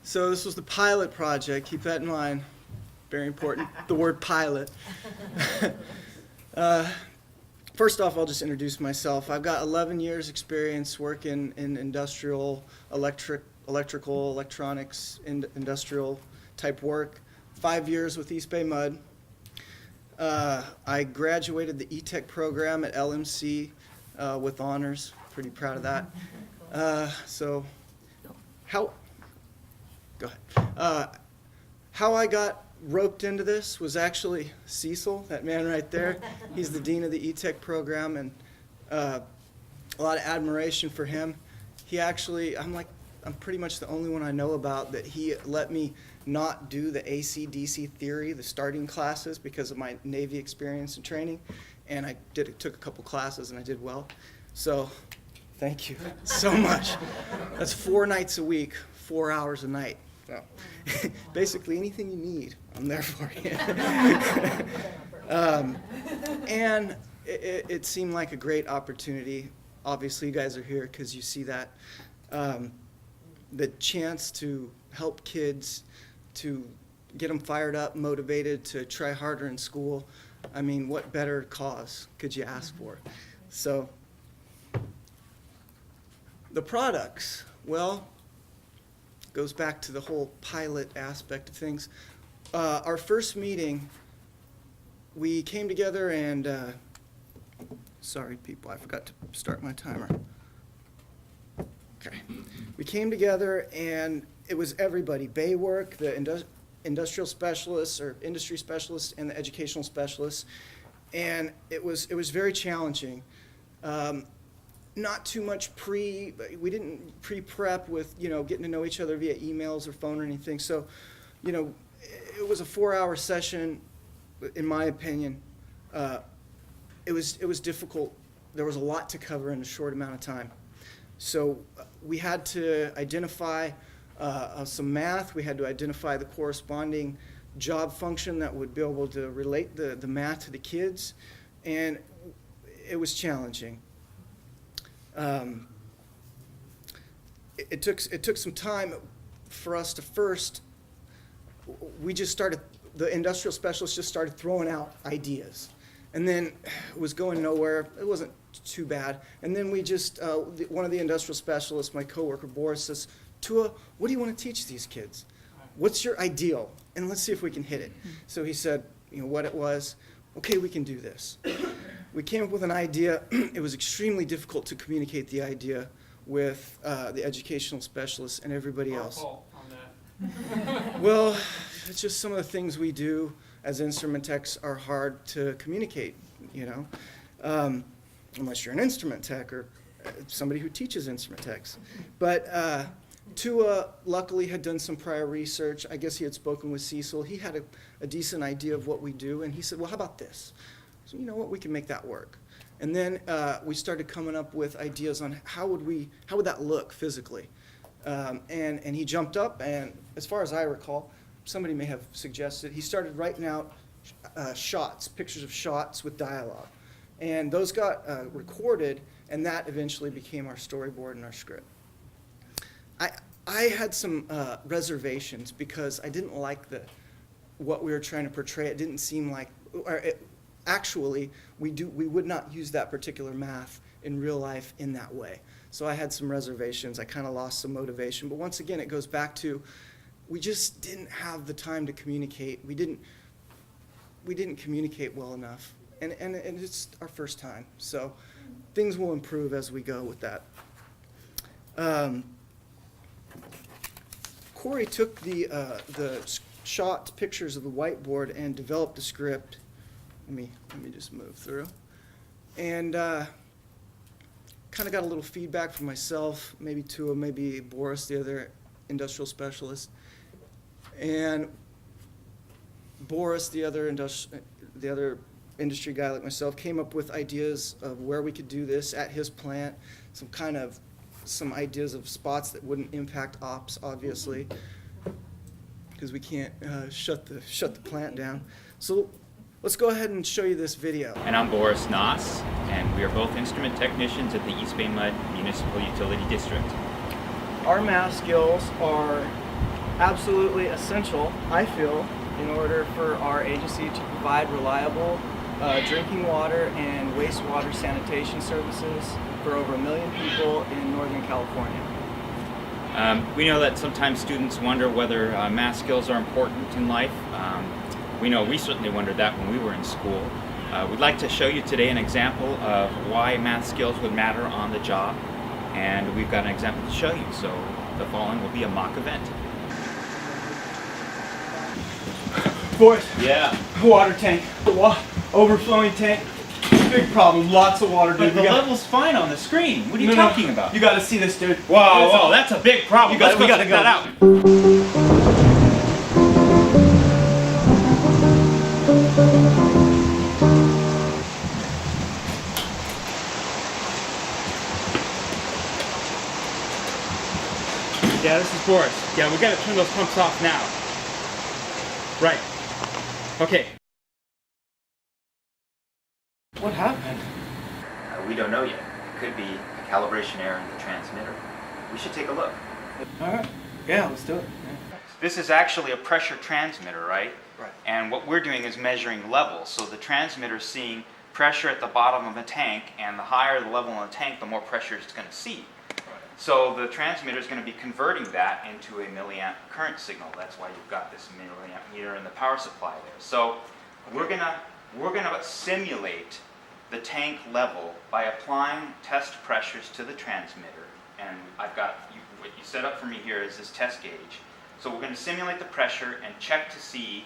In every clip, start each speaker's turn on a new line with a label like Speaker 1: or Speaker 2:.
Speaker 1: So this was the pilot project. Keep that in mind. Very important. The word pilot. First off, I'll just introduce myself. I've got 11 years experience working in industrial, electrical, electronics, industrial type work. 5 years with East Bay Mud. I graduated the E-Tech program at LMC with honors. Pretty proud of that. Go ahead. How I got roped into this was actually Cecil, that man right there. He's the dean of the E-Tech program, and a lot of admiration for him. He actually, I'm pretty much the only one I know about that he let me not do the AC/DC theory, the starting classes, because of my Navy experience and training, and I took a couple classes and I did well. So thank you so much. That's 4 nights a week, 4 hours a night. So basically anything you need, I'm there for you. And it seemed like a great opportunity. Obviously you guys are here because you see that. The chance to help kids, to get them fired up, motivated to try harder in school. I mean, what better cause could you ask for? So the products, well, goes back to the whole pilot aspect of things. Our first meeting, we came together and, sorry people, I forgot to start my timer. Okay. We came together and it was everybody, Bay Work, the industrial specialists or industry specialists, and the educational specialists. And it was very challenging. Not too much we didn't pre-prep with, getting to know each other via emails or phone or anything. So, it was a 4-hour session, in my opinion. It was difficult. There was a lot to cover in a short amount of time. So we had to identify some math. We had to identify the corresponding job function that would be able to relate the math to the kids. And it was challenging. It took some time for us to first, the industrial specialists just started throwing out ideas. And then it was going nowhere. It wasn't too bad. And then we just, one of the industrial specialists, my coworker Boris, says, Tua, what do you want to teach these kids? What's your ideal? And let's see if we can hit it. So he said, what it was. Okay, we can do this. We came up with an idea. It was extremely difficult to communicate the idea with the educational specialists and everybody else.
Speaker 2: On that.
Speaker 1: Well, it's just some of the things we do as instrument techs are hard to communicate, unless you're an instrument tech or somebody who teaches instrument techs. But Tua luckily had done some prior research. I guess he had spoken with Cecil. He had a decent idea of what we do, and he said, well, how about this? So you know what, we can make that work. And then we started coming up with ideas on how would that look physically. And he jumped up, and as far as I recall, somebody may have suggested, he started writing out pictures of shots with dialogue. And those got recorded, and that eventually became our storyboard and our script. I had some reservations because I didn't like what we were trying to portray. It didn't seem like, actually, we would not use that particular math in real life in that way. So I had some reservations. I kind of lost some motivation. But once again, it goes back to, we just didn't have the time to communicate. We didn't communicate well enough. And it's our first time. So things will improve as we go with that. Corey took the shot pictures of the whiteboard and developed the script. Let me just move through. And kind of got a little feedback from myself, maybe Tua, maybe Boris, the other industrial specialist. And Boris, the other industry guy like myself, came up with ideas of where we could do this at his plant, some ideas of spots that wouldn't impact ops, obviously, because we can't shut the plant down. So let's go ahead and show you this video.
Speaker 3: And I'm Boris Noss, and we are both instrument technicians at the East Bay Mud Municipal Utility District.
Speaker 1: Our math skills are
Speaker 4: absolutely essential, I feel, in order for our agency to provide reliable drinking water and wastewater sanitation services for over 1 million people in Northern California.
Speaker 3: We know that sometimes students wonder whether math skills are important in life. We know we certainly wondered that when we were in school. We'd like to show you today an example of why math skills would matter on the job, and we've got an example to show you. So the following will be a mock event.
Speaker 4: Boys,
Speaker 3: Yeah.
Speaker 4: water tank, overflowing tank, big problem, lots of water, dude.
Speaker 3: But the level's fine on the screen. What are you
Speaker 4: No,
Speaker 3: talking about?
Speaker 4: You gotta see this, dude.
Speaker 3: Whoa, that's a big problem.
Speaker 4: We gotta
Speaker 3: check
Speaker 4: go.
Speaker 3: that out. Yeah, this is Boris. Yeah, we gotta turn those pumps off now. Right. Okay.
Speaker 4: What happened?
Speaker 3: We don't know yet. It could be a calibration error in the transmitter. We should take a look.
Speaker 4: Alright. Yeah, let's do it.
Speaker 3: This is actually a pressure transmitter, right?
Speaker 4: Right.
Speaker 3: And what we're doing is measuring levels. So the transmitter is seeing pressure at the bottom of the tank, and the higher the level in the tank, the more pressure it's going to see. So the transmitter is going to be converting that into a milliamp current signal. That's why you've got this milliamp meter in the power supply there. So we're gonna simulate the tank level by applying test pressures to the transmitter. And I've got what you set up for me here is this test gauge. So we're going to simulate the pressure and check to see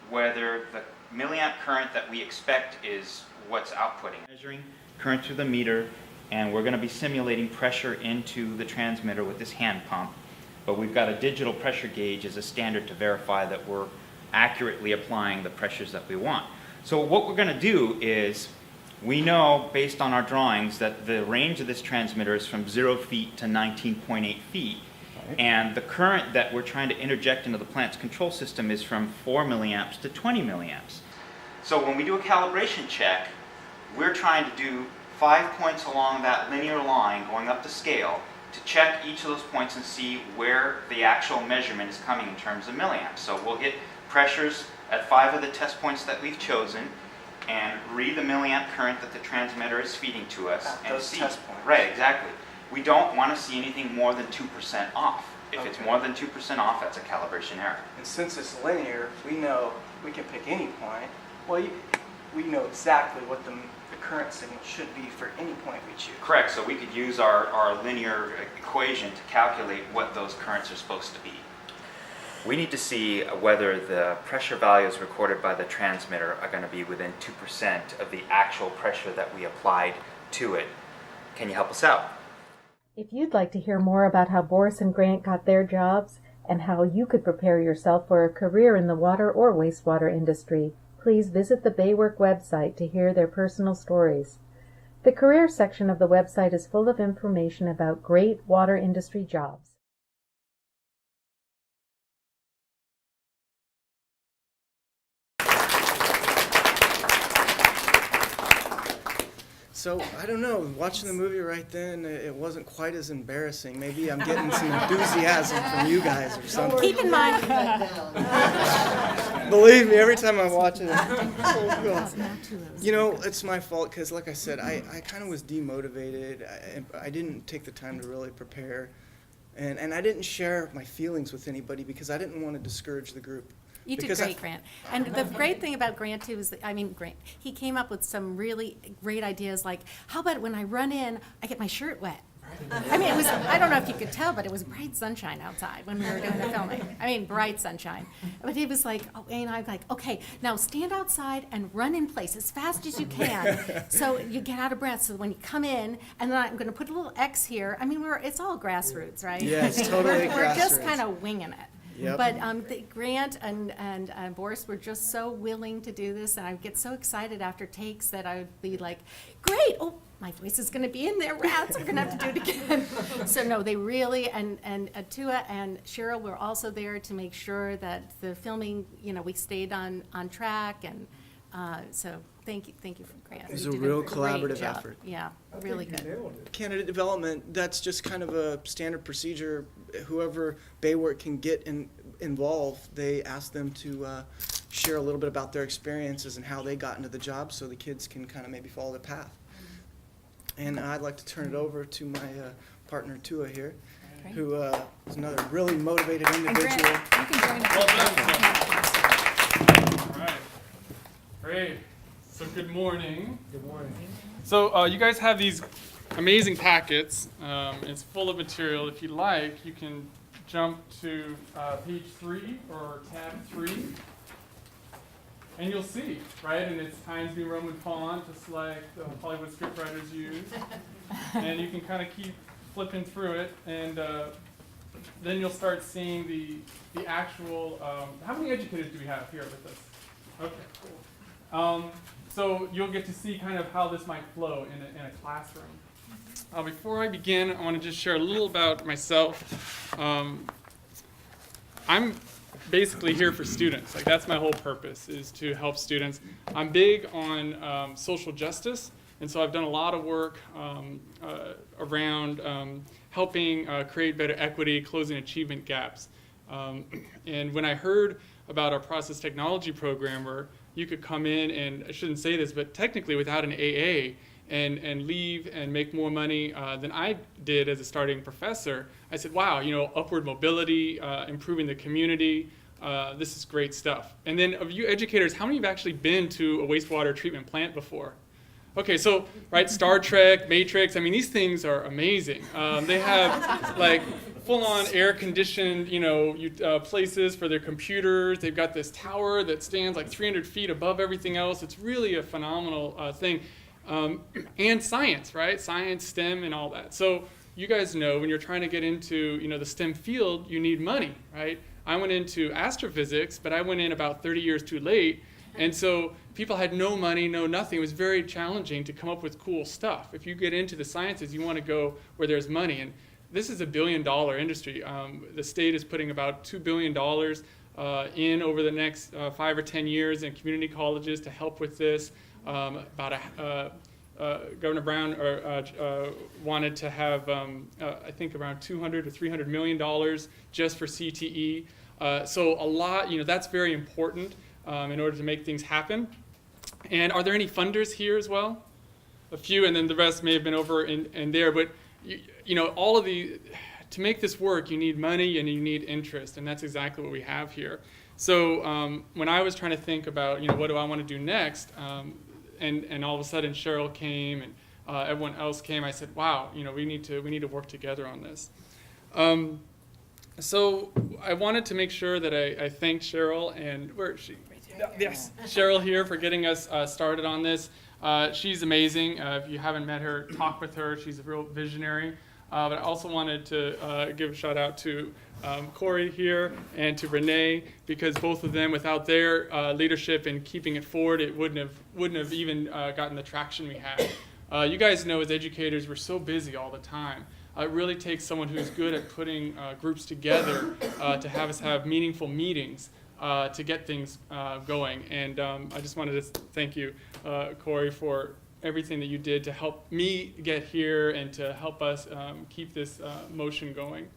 Speaker 3: whether the milliamp current that we expect is what's outputting. Measuring current through the meter, and we're going to be simulating pressure into the transmitter with this hand pump. But we've got a digital pressure gauge as a standard to verify that we're accurately applying the pressures that we want. So what we're going to do is, we know based on our drawings that the range of this transmitter is from 0 feet to 19.8 feet. And the current that we're trying to interject into the plant's control system is from 4 milliamps to 20 milliamps. So when we do a calibration check, we're trying to do 5 points along that linear line going up the scale to check each of those points and see where the actual measurement is coming in terms of milliamps. So we'll hit pressures at 5 of the test points that we've chosen and read the milliamp current that the transmitter is feeding to us
Speaker 4: At
Speaker 3: and
Speaker 4: those
Speaker 3: see.
Speaker 4: test points.
Speaker 3: Right, exactly. We don't want to see anything more than 2% off. If it's
Speaker 4: Okay.
Speaker 3: more than 2% off, that's a calibration error.
Speaker 4: And since it's linear, we know we can pick any point. Well, we know exactly what the current signal should be for any point we choose.
Speaker 3: Correct, so we could use our linear equation to calculate what those currents are supposed to be. We need to see whether the pressure values recorded by the transmitter are going to be within 2% of the actual pressure that we applied to it. Can you help us out?
Speaker 5: If you'd like to hear more about how Boris and Grant got their jobs and how you could prepare yourself for a career in the water or wastewater industry, please visit the Baywork website to hear their personal stories. The career section of the website is full of information about great water industry jobs.
Speaker 1: So, I don't know, watching the movie right then, it wasn't quite as embarrassing. Maybe I'm getting some enthusiasm from you guys or something.
Speaker 5: Keep in mind,
Speaker 1: Believe me, every time I watch it, you know, it's my fault because, like I said, I kind of was demotivated. I didn't take the time to really prepare. And I didn't share my feelings with anybody because I didn't want to discourage the group.
Speaker 6: You did
Speaker 1: Because
Speaker 6: great, Grant. And the great thing about Grant, too, is, Grant, he came up with some really great ideas, like, how about when I run in, I get my shirt wet? I mean, it was, I don't know if you could tell, but it was bright sunshine outside when we were doing the filming. I mean, bright sunshine. But he was like, oh, and I'm like, okay, now stand outside and run in place as fast as you can so you get out of breath. So when you come in, and then I'm going to put a little X here. I mean, it's all grassroots, right?
Speaker 1: Yeah, it's totally
Speaker 6: We're just
Speaker 1: grassroots.
Speaker 6: kind of winging it.
Speaker 1: Yep.
Speaker 6: But Grant and Boris were just so willing to do this, and I get so excited after takes that I would be like, great, oh, my voice is going to be in there, rats, we're going to have to do it again. So no, they really, and Tua and Cheryl were also there to make sure that the filming, we stayed on track, and so thank you for Grant.
Speaker 1: It was
Speaker 6: You
Speaker 1: a
Speaker 6: did
Speaker 1: real
Speaker 6: great
Speaker 1: collaborative
Speaker 6: job.
Speaker 1: effort.
Speaker 6: Yeah, really good.
Speaker 1: Candidate development, that's just kind of a standard procedure. Whoever Baywork can get in involved, they asked them to share a little bit about their experiences and how they got into the job so the kids can kind of maybe follow the path. And I'd like to turn it over to my partner, Tua, here, who is another really motivated
Speaker 6: And
Speaker 1: individual.
Speaker 6: Grant, you can join us.
Speaker 2: Well done. All right. Great. So good morning.
Speaker 1: Good morning.
Speaker 2: So you guys have these amazing packets. It's full of material. If you like, you can jump to page 3 or tab 3. And you'll see, right? And it's Times New Roman font, just like the Hollywood scriptwriters use. And you can kind of keep flipping through it, and then you'll start seeing the actual. How many educators do we have here with us? Okay, cool. So you'll get to see kind of how this might flow in a classroom. Before I begin, I want to just share a little about myself. I'm basically here for students. Like, that's my whole purpose, is to help students. I'm big on social justice, and so I've done a lot of work around helping create better equity, closing achievement gaps. And when I heard about our process technology program where you could come in and, I shouldn't say this, but technically without an AA, and leave and make more money than I did as a starting professor, I said, wow, upward mobility, improving the community, this is great stuff. And then of you educators, how many have actually been to a wastewater treatment plant before? Okay, so, right, Star Trek, Matrix, I mean, these things are amazing. They have, like, full-on air-conditioned, places for their computers. They've got this tower that stands like 300 feet above everything else. It's really a phenomenal thing. And science, right? Science, STEM, and all that. So you guys know when you're trying to get into, the STEM field, you need money, right? I went into astrophysics, but I went in about 30 years too late. And so people had no money, no nothing. It was very challenging to come up with cool stuff. If you get into the sciences, you want to go where there's money. And this is a $1 billion industry. The state is putting about $2 billion in over the next 5 or 10 years in community colleges to help with this. Governor Brown wanted to have, I think, around $200 to $300 million just for CTE. So a lot, that's very important in order to make things happen. And are there any funders here as well? A few, and then the rest may have been over in there. But all of to make this work, you need money and you need interest, and that's exactly what we have here. So when I was trying to think about, what do I want to do next, and all of a sudden Cheryl came and everyone else came, I said, wow, we need to work together on this. So I wanted to make sure that I thanked Cheryl, and where is she? Yes, Cheryl here for getting us started on this. She's amazing. If you haven't met her, talk with her. She's a real visionary. But I also wanted to give a shout out to Corey here and to Renee, because both of them, without their leadership in keeping it forward, it wouldn't have even gotten the traction we had. You guys know, as educators, we're so busy all the time. It really takes someone who's good at putting groups together to have us have meaningful meetings to get things going. And I just wanted to thank you, Corey, for everything that you did to help me get here and to help us keep this motion going.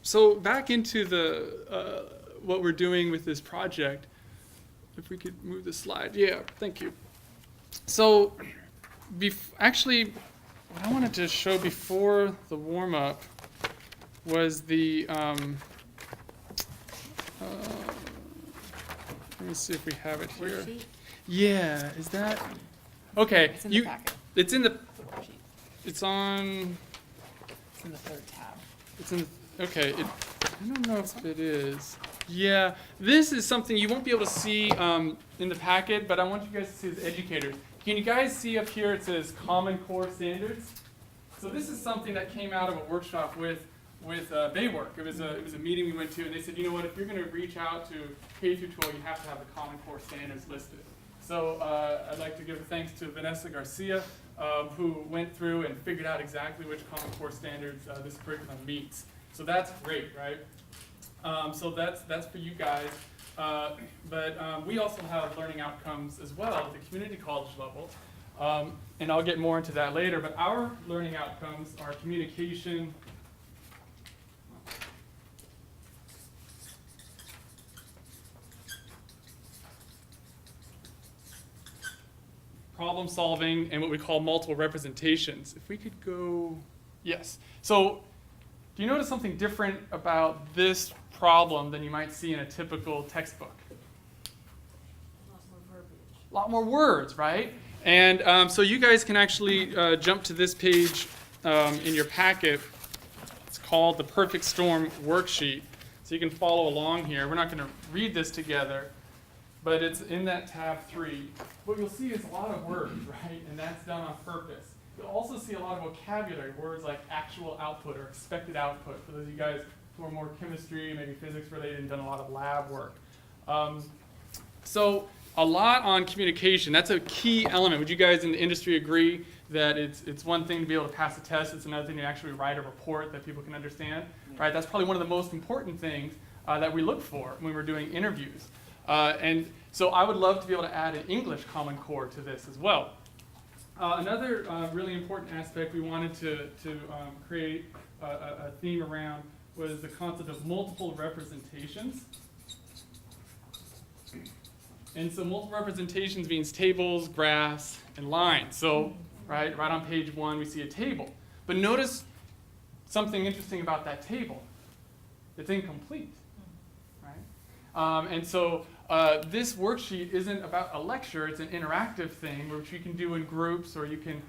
Speaker 2: So back into the what we're doing with this project. If we could move the slide. Yeah, thank you. So actually, what I wanted to show before the warm-up was the, let me see if we have it here.
Speaker 6: Worksheet?
Speaker 2: Yeah, is that, okay.
Speaker 6: It's in the packet.
Speaker 2: It's in the,
Speaker 6: The worksheet.
Speaker 2: it's on,
Speaker 6: It's in the third tab.
Speaker 2: it's in, okay, I don't know if it is. Yeah, this is something you won't be able to see in the packet, but I want you guys to see as educators. Can you guys see up here it says Common Core Standards? So this is something that came out of a workshop with Baywork. It was a meeting we went to, and they said, you know what, if you're going to reach out to K through 12, you have to have the Common Core Standards listed. So I'd like to give thanks to Vanessa Garcia, who went through and figured out exactly which Common Core Standards this curriculum meets. So that's great, right? So that's for you guys. But we also have learning outcomes as well at the community college level. And I'll get more into that later, but our learning outcomes are communication, problem solving, and what we call multiple representations. If we could go, yes. So do you notice something different about this problem than you might see in a typical textbook? A lot more words, right? And so you guys can actually jump to this page in your packet. It's called the Perfect Storm Worksheet. So you can follow along here. We're not going to read this together, but it's in that tab 3. What you'll see is a lot of words, right? And that's done on purpose. You'll also see a lot of vocabulary, words like actual output or expected output, for those of you guys who are more chemistry, maybe physics related, and done a lot of lab work. So a lot on communication. That's a key element. Would you guys in the industry agree that it's one thing to be able to pass a test, it's another thing to actually write a report that people can understand, right? That's probably one of the most important things that we look for when we're doing interviews. And so I would love to be able to add an English Common Core to this as well. Another really important aspect we wanted to create a theme around was the concept of multiple representations. And so multiple representations means tables, graphs, and lines. So right on page 1 we see a table. But notice something interesting about that table. It's incomplete. Right? And so this worksheet isn't about a lecture, it's an interactive thing which you can do in groups, or you can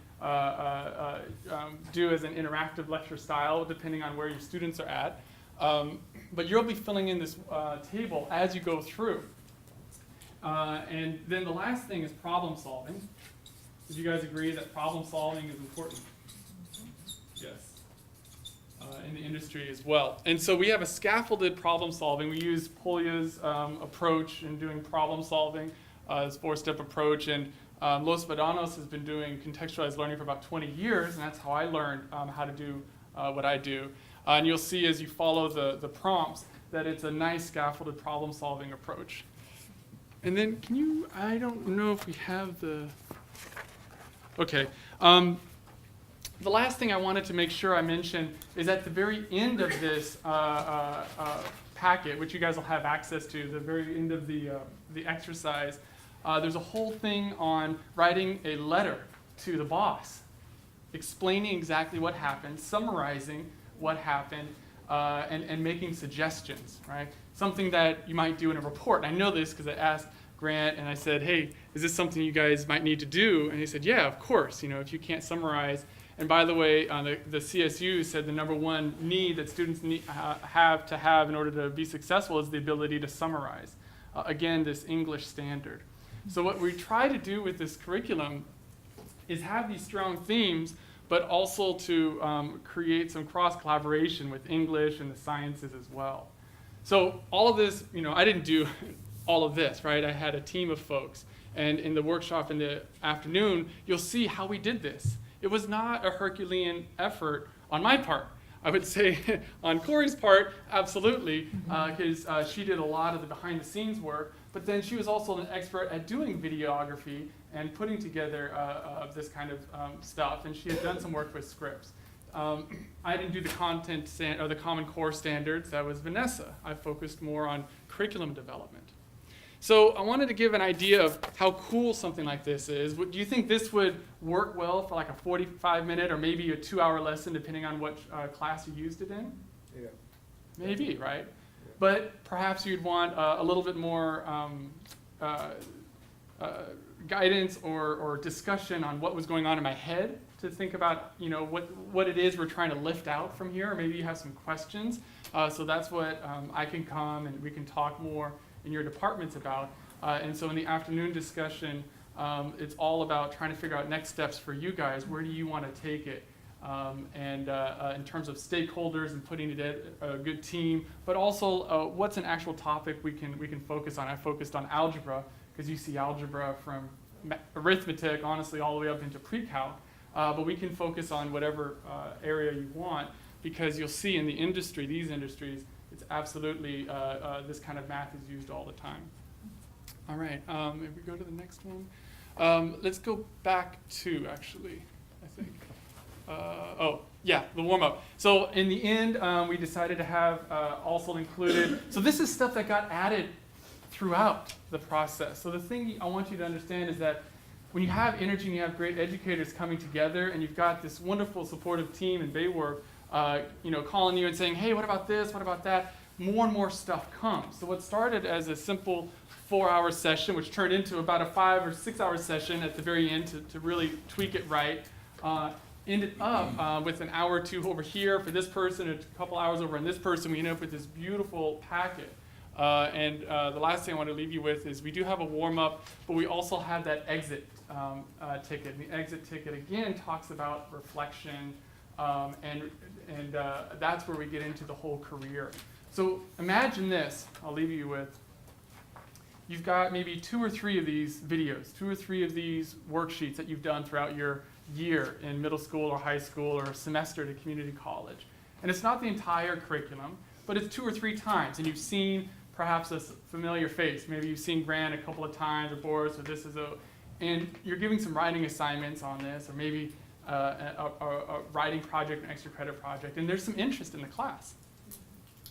Speaker 2: do as an interactive lecture style depending on where your students are at. But you'll be filling in this table as you go through. And then the last thing is problem solving. Would you guys agree that problem solving is important? Yes. In the industry as well. And so we have a scaffolded problem solving. We use Polya's approach in doing problem solving, this 4-step approach. And Los Vedanos has been doing contextualized learning for about 20 years, and that's how I learned how to do what I do. And you'll see as you follow the prompts that it's a nice scaffolded problem solving approach. And then can you, I don't know if we have the, okay. The last thing I wanted to make sure I mention is at the very end of this packet, which you guys will have access to, the very end of the exercise, there's a whole thing on writing a letter to the boss, explaining exactly what happened, summarizing what happened, and making suggestions, right? Something that you might do in a report. And I know this because I asked Grant and I said, hey, is this something you guys might need to do? And he said, yeah, of course, if you can't summarize. And by the way, the CSU said the #1 need that students have to have in order to be successful is the ability to summarize. Again, this English standard. So what we try to do with this curriculum is have these strong themes, but also to create some cross-collaboration with English and the sciences as well. So all of this, I didn't do all of this, right? I had a team of folks. And in the workshop in the afternoon, you'll see how we did this. It was not a Herculean effort on my part. I would say on Corey's part, absolutely, because she did a lot of the behind-the-scenes work, but then she was also an expert at doing videography and putting together this kind of stuff, and she had done some work with scripts. I didn't do the content or the Common Core standards. That was Vanessa. I focused more on curriculum development. So I wanted to give an idea of how cool something like this is. Do you think this would work well for like a 45-minute or maybe a 2-hour lesson, depending on what class you used it in?
Speaker 7: Yeah.
Speaker 2: Maybe, right? Yeah. But perhaps you'd want a little bit more guidance or discussion on what was going on in my head to think about, what it is we're trying to lift out from here. Or maybe you have some questions. So that's what I can come and we can talk more in your departments about. And so in the afternoon discussion, it's all about trying to figure out next steps for you guys. Where do you want to take it? And in terms of stakeholders and putting together a good team, but also what's an actual topic we can focus on. I focused on algebra because you see algebra from arithmetic, honestly, all the way up into pre-calc. But we can focus on whatever area you want, because you'll see in the industry, these industries, it's absolutely, this kind of math is used all the time. All right, if we go to the next one. Let's go back to, actually, I think. The warm-up. So in the end, we decided to have also included, so this is stuff that got added throughout the process. So the thing I want you to understand is that when you have energy and you have great educators coming together and you've got this wonderful supportive team in Baywork, calling you and saying, hey, what about this, what about that, more and more stuff comes. So what started as a simple 4-hour session, which turned into about a 5 or 6 hour session at the very end to really tweak it right, ended up with an hour or two over here for this person, a couple hours over on this person. We ended up with this beautiful packet. The last thing I want to leave you with is we do have a warm-up, but we also have that exit ticket. And the exit ticket, again, talks about reflection, and that's where we get into the whole career. So imagine this, I'll leave you with. You've got maybe 2 or 3 of these videos, 2 or 3 of these worksheets that you've done throughout your year in middle school or high school or a semester at a community college. And it's not the entire curriculum, but it's 2 or 3 times, and you've seen perhaps a familiar face. Maybe you've seen Grant a couple of times, or Boris, or this is and you're giving some writing assignments on this, or maybe a writing project, an extra credit project, and there's some interest in the class,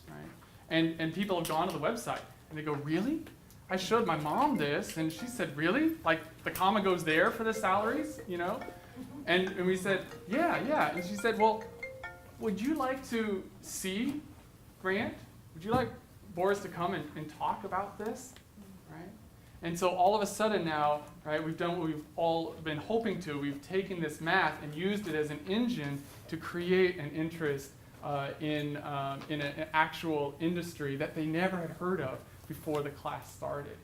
Speaker 2: right? And people have gone to the website, and they go, really? I showed my mom this, and she said, really? Like, the comma goes there for the salaries, And we said, yeah. And she said, well, would you like to see Grant? Would you like Boris to come and talk about this, right? And so all of a sudden now, right, we've done what we've all been hoping to. We've taken this math and used it as an engine to create an interest in an actual industry that they never had heard of before the class started.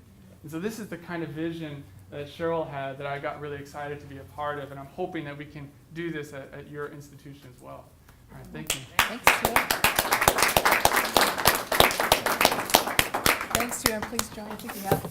Speaker 2: And so this is the kind of vision that Cheryl had that I got really excited to be a part of, and I'm hoping that we can do this at your institution as well. All right, thank you.
Speaker 7: Thanks, Stuart. Thanks, Stuart. Please join. I think we have